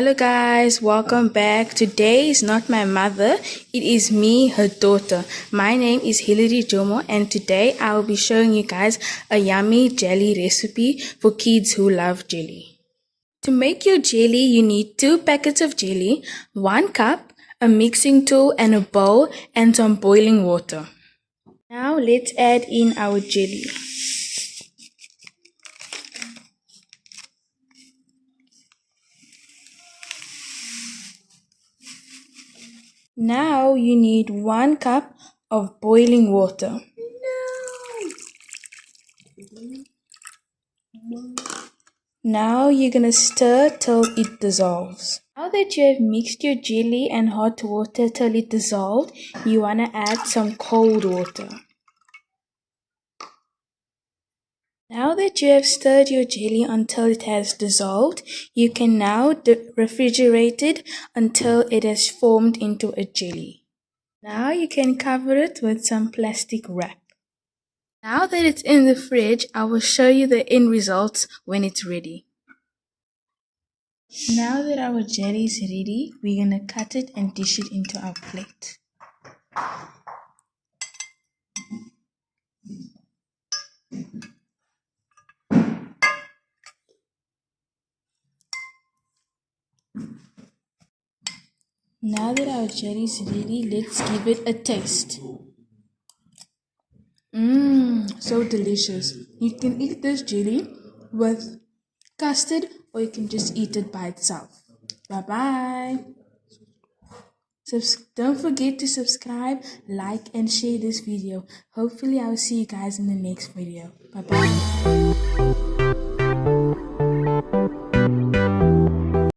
Hello guys, welcome back. Today is not my mother, it is me, her daughter. My name is Hilary Jomo and today I will be showing you guys a yummy jelly recipe for kids who love jelly. To make your jelly, you need 2 packets of jelly, 1 cup, a mixing tool and a bowl and some boiling water. Now let's add in our jelly. Now you need 1 cup of boiling water. Now you're gonna stir till it dissolves. Now that you have mixed your jelly and hot water till it dissolved, you wanna add some cold water. Now that you have stirred your jelly until it has dissolved, you can now refrigerate it until it has formed into a jelly. Now you can cover it with some plastic wrap. Now that it's in the fridge, I will show you the end results when it's ready. Now that our jelly is ready, we're gonna cut it and dish it into our plate. Now that our jelly is ready, let's give it a taste. So delicious. You can eat this jelly with custard or you can just eat it by itself. Bye bye. Don't forget to subscribe, like and share this video. Hopefully I will see you guys in the next video. Bye bye.